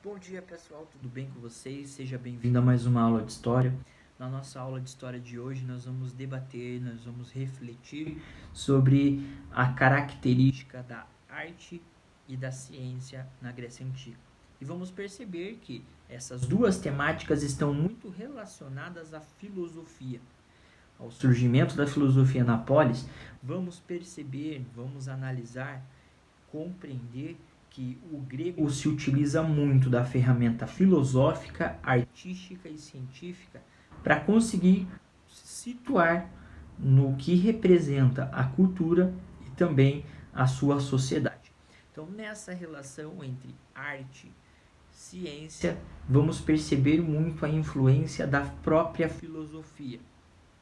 Bom dia pessoal, tudo bem com vocês? Seja bem-vindo a mais uma aula de História. Na nossa aula de História de hoje nós vamos debater, nós vamos refletir sobre a característica da arte e da ciência na Grécia Antiga. E vamos perceber que essas duas temáticas estão muito relacionadas à filosofia. Ao surgimento da filosofia na polis, vamos perceber, vamos analisar, compreender que o grego se utiliza muito da ferramenta filosófica, artística e científica para conseguir se situar no que representa a cultura e também a sua sociedade. Então, nessa relação entre arte e ciência, vamos perceber muito a influência da própria filosofia.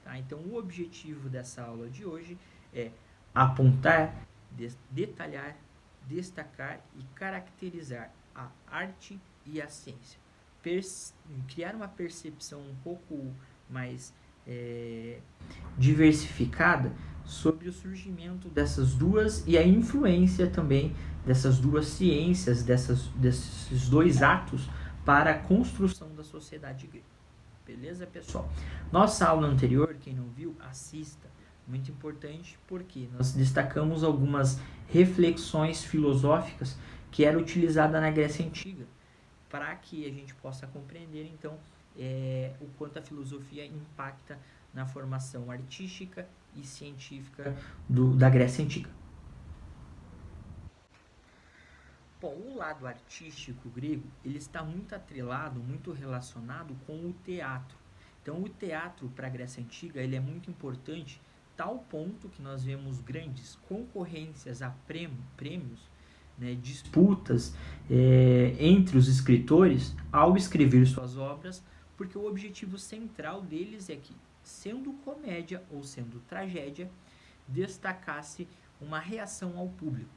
Tá? Então, o objetivo dessa aula de hoje é apontar, detalhar, destacar e caracterizar a arte e a ciência. Criar uma percepção um pouco mais diversificada sobre o surgimento dessas duas e a influência também dessas duas ciências, desses dois atos para a construção da sociedade grega. Beleza, pessoal? Nossa aula anterior, quem não viu, assista. Muito importante porque nós destacamos algumas reflexões filosóficas que eram utilizadas na Grécia Antiga, para que a gente possa compreender, então, o quanto a filosofia impacta na formação artística e científica da Grécia Antiga. Bom, o lado artístico grego, ele está muito atrelado, muito relacionado com o teatro. Então, o teatro para a Grécia Antiga, ele é muito importante, tal ponto que nós vemos grandes concorrências a prêmios, né, disputas entre os escritores ao escrever suas obras, porque o objetivo central deles é que, sendo comédia ou sendo tragédia, destacasse uma reação ao público,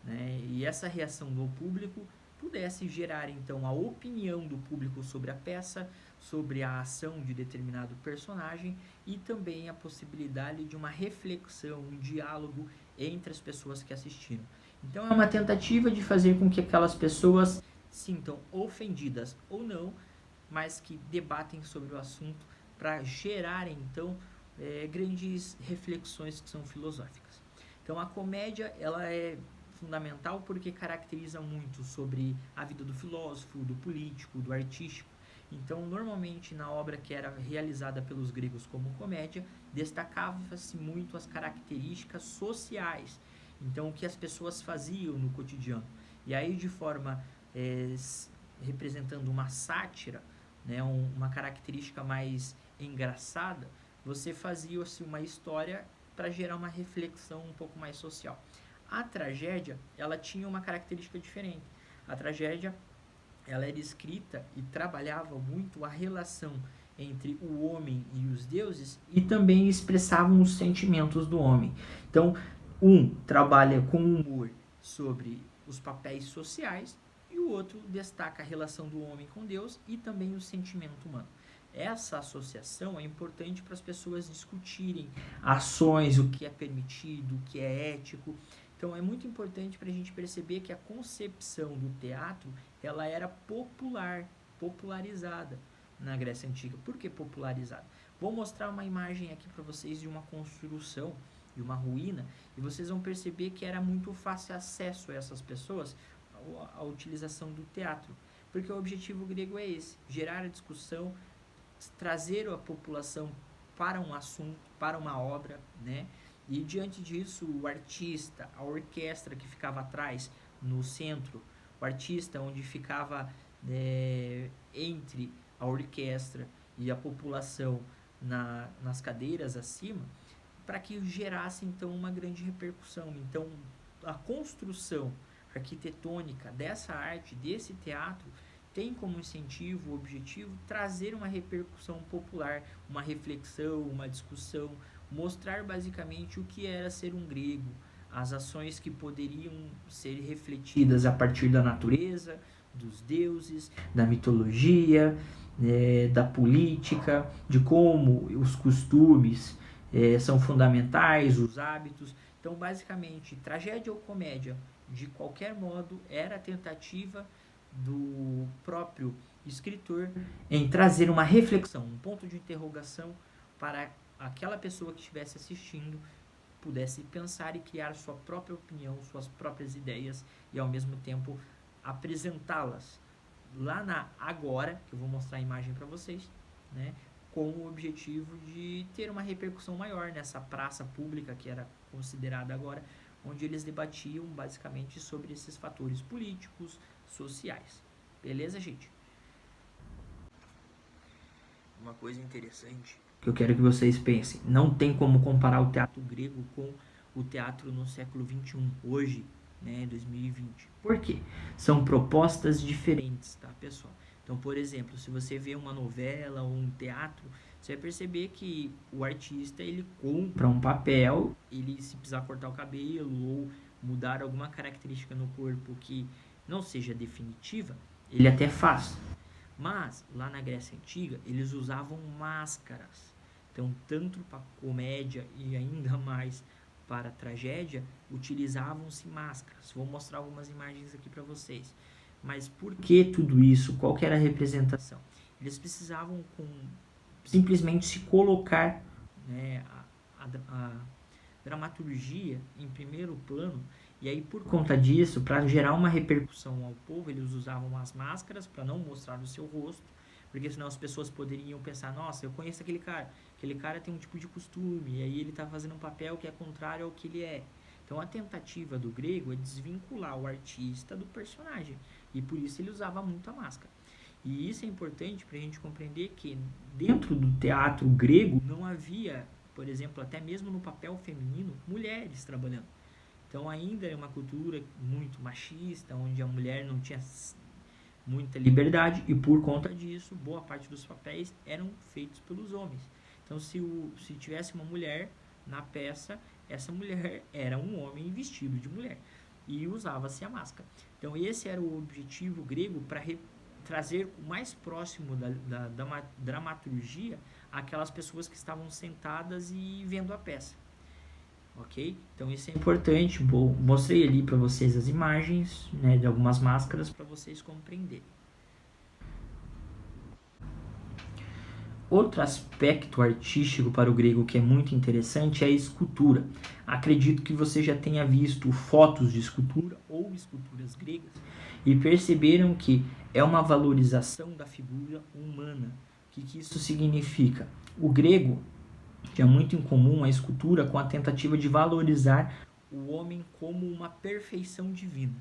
né, e essa reação do público pudesse gerar então a opinião do público sobre a peça, sobre a ação de determinado personagem e também a possibilidade de uma reflexão, um diálogo entre as pessoas que assistiram. Então é uma tentativa de fazer com que aquelas pessoas sintam ofendidas ou não, mas que debatem sobre o assunto para gerar então grandes reflexões que são filosóficas. Então a comédia, ela é fundamental porque caracteriza muito sobre a vida do filósofo, do político, do artístico. Então, normalmente, na obra que era realizada pelos gregos como comédia, destacava-se muito as características sociais. Então, o que as pessoas faziam no cotidiano. E aí, de forma representando uma sátira, né, uma característica mais engraçada, você fazia-se uma história para gerar uma reflexão um pouco mais social. A tragédia, ela tinha uma característica diferente. A tragédia, ela era escrita e trabalhava muito a relação entre o homem e os deuses e também expressavam os sentimentos do homem. Então, um trabalha com humor sobre os papéis sociais e o outro destaca a relação do homem com Deus e também o sentimento humano. Essa associação é importante para as pessoas discutirem ações, o que é permitido, o que é ético. Então é muito importante para a gente perceber que a concepção do teatro, ela era popularizada na Grécia Antiga. Por que popularizada? Vou mostrar uma imagem aqui para vocês de uma construção, de uma ruína, e vocês vão perceber que era muito fácil acesso a essas pessoas a utilização do teatro. Porque o objetivo grego é esse, gerar a discussão, trazer a população para um assunto, para uma obra, né? E diante disso, o artista, a orquestra que ficava atrás, no centro, o artista onde ficava entre a orquestra e a população nas cadeiras acima, para que gerasse então uma grande repercussão. Então, a construção arquitetônica dessa arte, desse teatro, tem como incentivo, objetivo, trazer uma repercussão popular, uma reflexão, uma discussão, mostrar basicamente o que era ser um grego, as ações que poderiam ser refletidas a partir da natureza, dos deuses, da mitologia, da política, de como os costumes são fundamentais, os hábitos. Então, basicamente, tragédia ou comédia, de qualquer modo, era a tentativa do próprio escritor em trazer uma reflexão, um ponto de interrogação para aquela pessoa que estivesse assistindo pudesse pensar e criar sua própria opinião, suas próprias ideias e ao mesmo tempo apresentá-las lá na agora, que eu vou mostrar a imagem para vocês, né, com o objetivo de ter uma repercussão maior nessa praça pública que era considerada agora, onde eles debatiam basicamente sobre esses fatores políticos, sociais. Beleza, gente? Uma coisa interessante que eu quero que vocês pensem, não tem como comparar o teatro grego com o teatro no século XXI, hoje, né, 2020. Por quê? São propostas diferentes, tá, pessoal? Então, por exemplo, se você vê uma novela ou um teatro, você vai perceber que o artista, ele compra um papel, ele se precisar cortar o cabelo ou mudar alguma característica no corpo que não seja definitiva, ele até faz. Mas, lá na Grécia Antiga, eles usavam máscaras. Então, tanto para comédia e ainda mais para tragédia, utilizavam-se máscaras. Vou mostrar algumas imagens aqui para vocês. Mas por que tudo isso? Qual que era a representação? Eles precisavam simplesmente se colocar, né, a dramaturgia em primeiro plano. E aí, por conta disso, para gerar uma repercussão ao povo, eles usavam as máscaras para não mostrar o seu rosto, porque senão as pessoas poderiam pensar, nossa, eu conheço aquele cara tem um tipo de costume, e aí ele está fazendo um papel que é contrário ao que ele é. Então, a tentativa do grego é desvincular o artista do personagem, e por isso ele usava muito a máscara. E isso é importante para a gente compreender que dentro do teatro grego não havia, por exemplo, até mesmo no papel feminino, mulheres trabalhando. Então ainda é uma cultura muito machista, onde a mulher não tinha muita liberdade e por conta disso, boa parte dos papéis eram feitos pelos homens. Então se tivesse uma mulher na peça, essa mulher era um homem vestido de mulher e usava-se a máscara. Então esse era o objetivo grego para trazer o mais próximo da dramaturgia aquelas pessoas que estavam sentadas e vendo a peça. Ok? Então isso é importante. Mostrei ali para vocês as imagens, né, de algumas máscaras para vocês compreenderem. Outro aspecto artístico para o grego que é muito interessante é a escultura. Acredito que você já tenha visto fotos de escultura ou esculturas gregas e perceberam que é uma valorização da figura humana. O que isso significa? O grego tinha muito em comum a escultura com a tentativa de valorizar o homem como uma perfeição divina.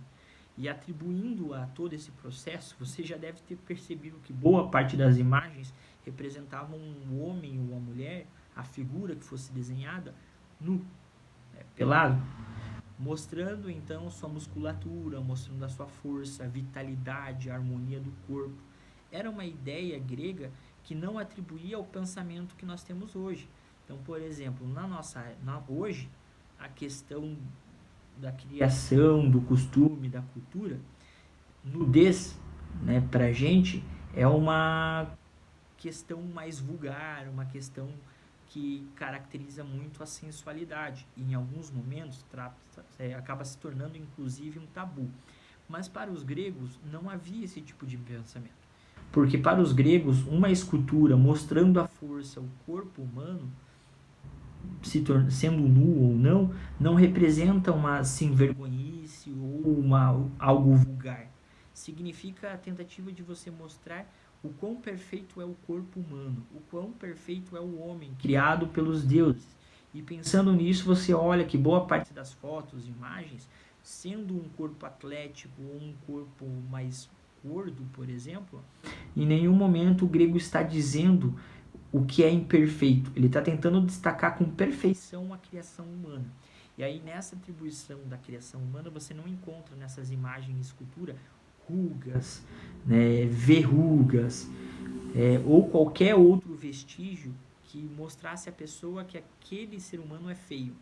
E atribuindo a todo esse processo, você já deve ter percebido que boa parte das imagens representavam um homem ou uma mulher, a figura que fosse desenhada, nu, pelado, mostrando então sua musculatura, mostrando a sua força, a vitalidade, a harmonia do corpo. Era uma ideia grega que não atribuía ao pensamento que nós temos hoje. Então, por exemplo, hoje, a questão da criação, do costume, da cultura, nudez, né, pra gente, é uma questão mais vulgar, uma questão que caracteriza muito a sensualidade. E em alguns momentos acaba se tornando inclusive um tabu. Mas para os gregos não havia esse tipo de pensamento. Porque para os gregos, uma escultura mostrando a força, o corpo humano, sendo nu ou não representa uma sem-vergonhice ou algo vulgar. Significa a tentativa de você mostrar o quão perfeito é o corpo humano, o quão perfeito é o homem criado pelos deuses. E pensando nisso, você olha que boa parte das fotos, imagens, sendo um corpo atlético ou um corpo mais gordo, por exemplo, em nenhum momento o grego está dizendo o que é imperfeito. Ele está tentando destacar com perfeição a criação humana. E aí, nessa atribuição da criação humana, você não encontra nessas imagens de escultura rugas, né, verrugas, ou qualquer outro vestígio que mostrasse a pessoa que aquele ser humano é feio.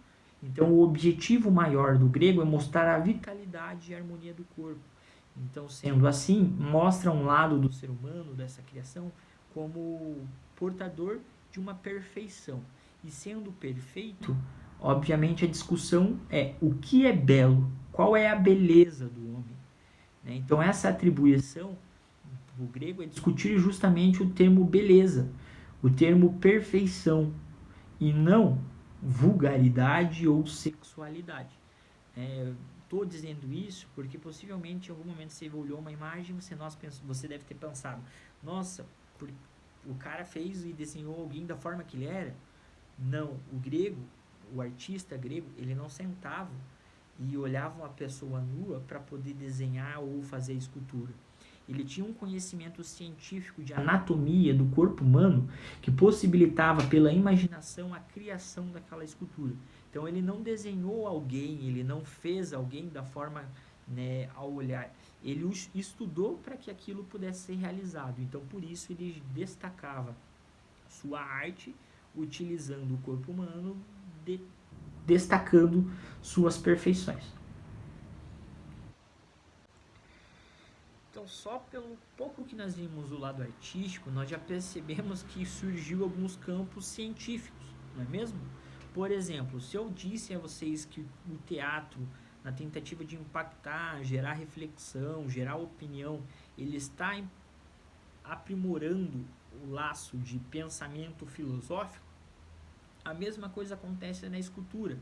Então, o objetivo maior do grego é mostrar a vitalidade e a harmonia do corpo. Então, sendo assim, mostra um lado do ser humano, dessa criação, como portador de uma perfeição. E sendo perfeito, obviamente a discussão é o que é belo, qual é a beleza do homem. né? Então essa atribuição o grego é discutir justamente o termo beleza, o termo perfeição, e não vulgaridade ou sexualidade. Estou dizendo isso porque possivelmente em algum momento você olhou uma imagem e você deve ter pensado, nossa, o cara fez e desenhou alguém da forma que ele era. Não, o artista grego, ele não sentava e olhava uma pessoa nua para poder desenhar ou fazer a escultura. Ele tinha um conhecimento científico de anatomia do corpo humano que possibilitava pela imaginação a criação daquela escultura. Então ele não desenhou alguém, ele não fez alguém da forma, né, ao olhar. Ele estudou para que aquilo pudesse ser realizado. Então por isso ele destacava sua arte utilizando o corpo humano, destacando suas perfeições. Então, só pelo pouco que nós vimos do lado artístico, nós já percebemos que surgiu alguns campos científicos, não é mesmo? Por exemplo, se eu disse a vocês que o teatro, na tentativa de impactar, gerar reflexão, gerar opinião, ele está aprimorando o laço de pensamento filosófico, a mesma coisa acontece na escultura,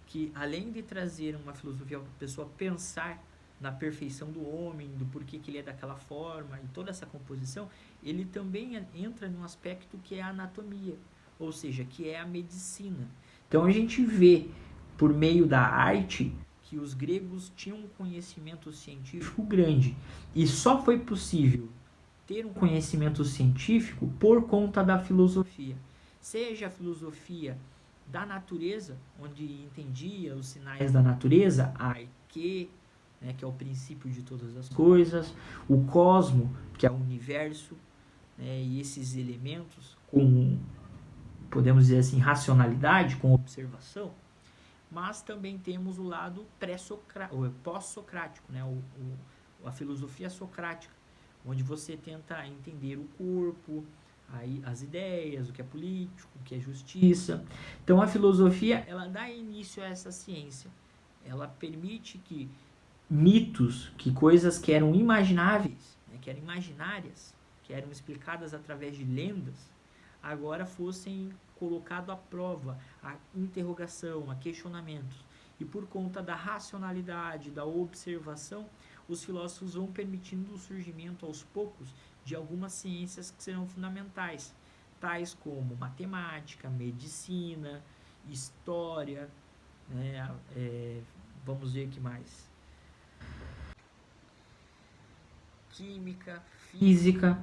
que além de trazer uma filosofia para a pessoa pensar na perfeição do homem, do porquê que ele é daquela forma e toda essa composição, ele também entra num aspecto que é a anatomia, ou seja, que é a medicina. Então a gente vê, por meio da arte, que os gregos tinham um conhecimento científico grande, e só foi possível ter um conhecimento científico por conta da filosofia. Seja a filosofia da natureza, onde entendia os sinais da natureza, a arquê, né, que é o princípio de todas as coisas, o cosmo, que é o universo, né, e esses elementos com, podemos dizer assim, racionalidade, com observação, mas também temos o lado pós-socrático, né, a filosofia socrática, onde você tenta entender o corpo, as ideias, o que é político, o que é justiça. Então a filosofia, ela dá início a essa ciência. Ela permite que mitos, que coisas que eram imagináveis, né, que eram imaginárias, que eram explicadas através de lendas, agora fossem colocados à prova, a interrogação, a questionamentos. E por conta da racionalidade, da observação, os filósofos vão permitindo o surgimento aos poucos de algumas ciências que serão fundamentais, tais como matemática, medicina, história, né, vamos ver o que mais, química, física,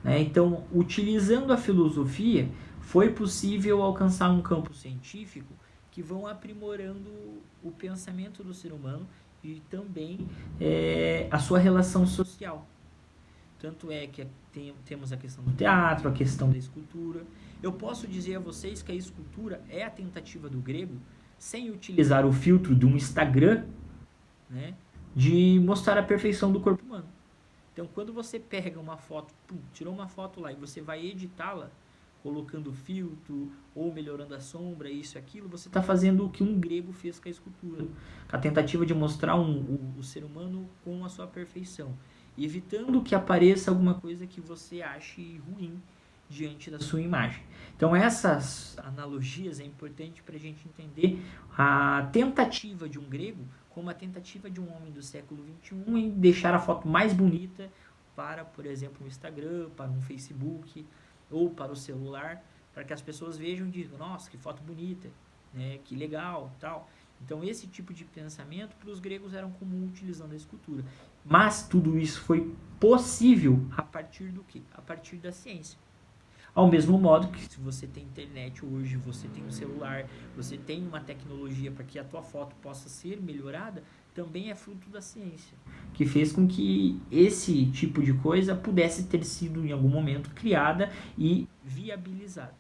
né? Então, utilizando a filosofia, foi possível alcançar um campo científico que vão aprimorando o pensamento do ser humano e também a sua relação social. Tanto é que temos a questão do teatro, a questão da escultura. Eu posso dizer a vocês que a escultura é a tentativa do grego, sem utilizar o filtro de um Instagram, né, de mostrar a perfeição do corpo humano. Então, quando você pega uma foto, tirou uma foto lá e você vai editá-la, colocando filtro ou melhorando a sombra, isso e aquilo, você está fazendo o que um grego fez com a escultura, com a tentativa de mostrar o ser humano com a sua perfeição, evitando que apareça alguma coisa que você ache ruim diante da sua imagem. Então essas analogias é importante para a gente entender a tentativa de um grego como a tentativa de um homem do século XXI em deixar a foto mais bonita para, por exemplo, um Instagram, para um Facebook ou para o celular, para que as pessoas vejam e digam, nossa, que foto bonita, né, que legal, tal. Então esse tipo de pensamento para os gregos era comum utilizando a escultura. Mas tudo isso foi possível a partir do quê? A partir da ciência. Ao mesmo modo que se você tem internet hoje, você tem um celular, você tem uma tecnologia para que a tua foto possa ser melhorada, também é fruto da ciência, que fez com que esse tipo de coisa pudesse ter sido em algum momento criada e viabilizada.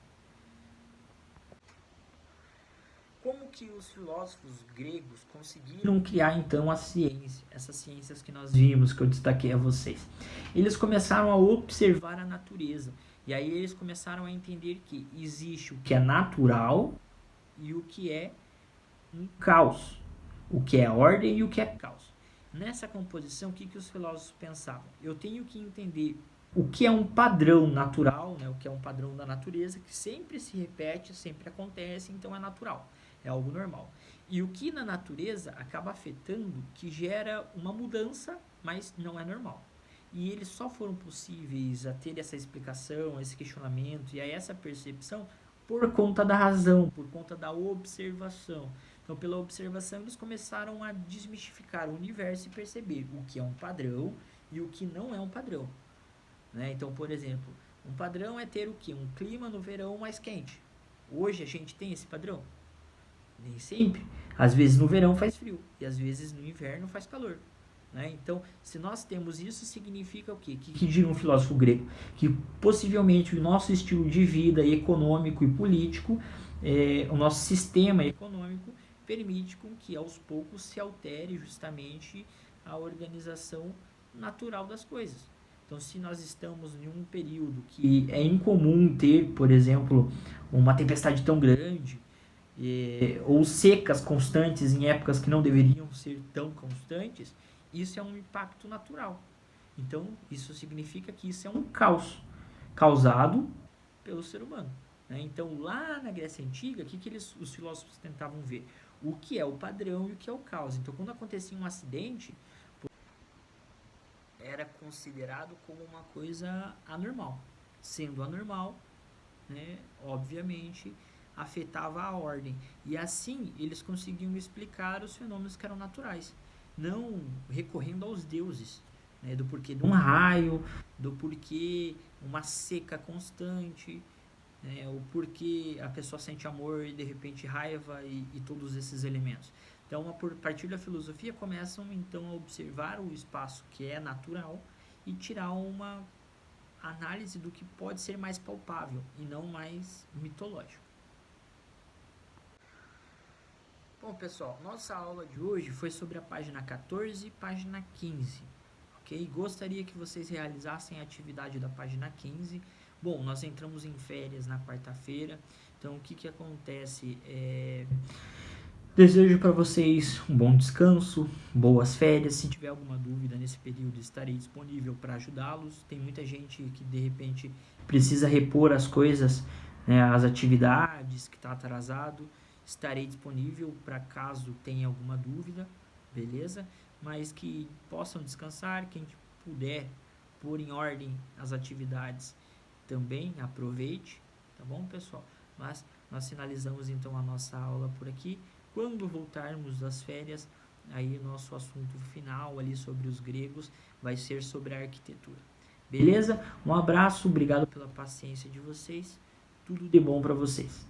Como que os filósofos gregos conseguiram criar então a ciência, essas ciências que nós vimos, que eu destaquei a vocês? Eles começaram a observar a natureza, e aí eles começaram a entender que existe o que é natural e o que é um caos, o que é ordem e o que é caos. Nessa composição, o que os filósofos pensavam? Eu tenho que entender o que é um padrão natural, né? O que é um padrão da natureza, que sempre se repete, sempre acontece, então é natural, é algo normal. E o que na natureza acaba afetando, que gera uma mudança, mas não é normal. E eles só foram possíveis a ter essa explicação, esse questionamento e a essa percepção por conta da razão, por conta da observação. Então, pela observação, eles começaram a desmistificar o universo e perceber o que é um padrão e o que não é um padrão. Né? Então, por exemplo, um padrão é ter o quê? Um clima no verão mais quente. Hoje a gente tem esse padrão? Nem sempre. Às vezes no verão faz frio e às vezes no inverno faz calor. Né? Então, se nós temos isso, significa o quê? Que diria um filósofo grego? Que possivelmente o nosso estilo de vida econômico e político, o nosso sistema econômico, permite com que aos poucos se altere justamente a organização natural das coisas. Então, se nós estamos em um período que é incomum ter, por exemplo, uma tempestade tão grande, ou secas constantes em épocas que não deveriam ser tão constantes, isso é um impacto natural. Então, isso significa que isso é um caos causado pelo ser humano. Né? Então, lá na Grécia Antiga, o que os filósofos tentavam ver? O que é o padrão e o que é o caos. Então, quando acontecia um acidente, era considerado como uma coisa anormal. Sendo anormal, né, obviamente, afetava a ordem. E assim, eles conseguiam explicar os fenômenos que eram naturais, não recorrendo aos deuses, né, do porquê de um raio, do porquê uma seca constante, né, o porquê a pessoa sente amor e de repente raiva e todos esses elementos. Então, a partir da filosofia, começam então a observar o espaço que é natural e tirar uma análise do que pode ser mais palpável e não mais mitológico. Bom, pessoal, nossa aula de hoje foi sobre a página 14 e página 15. Ok? Gostaria que vocês realizassem a atividade da página 15. Bom, nós entramos em férias na quarta-feira, então o que acontece? Desejo para vocês um bom descanso, boas férias. Se tiver alguma dúvida nesse período, estarei disponível para ajudá-los. Tem muita gente que de repente precisa repor as coisas, né, as atividades, que está atrasado. Estarei disponível para caso tenha alguma dúvida, beleza? Mas que possam descansar, quem puder pôr em ordem as atividades também aproveite, tá bom, pessoal? Mas nós finalizamos então a nossa aula por aqui. Quando voltarmos das férias, aí o nosso assunto final ali sobre os gregos vai ser sobre a arquitetura. Beleza? Um abraço, obrigado pela paciência de vocês. Tudo de bom para vocês.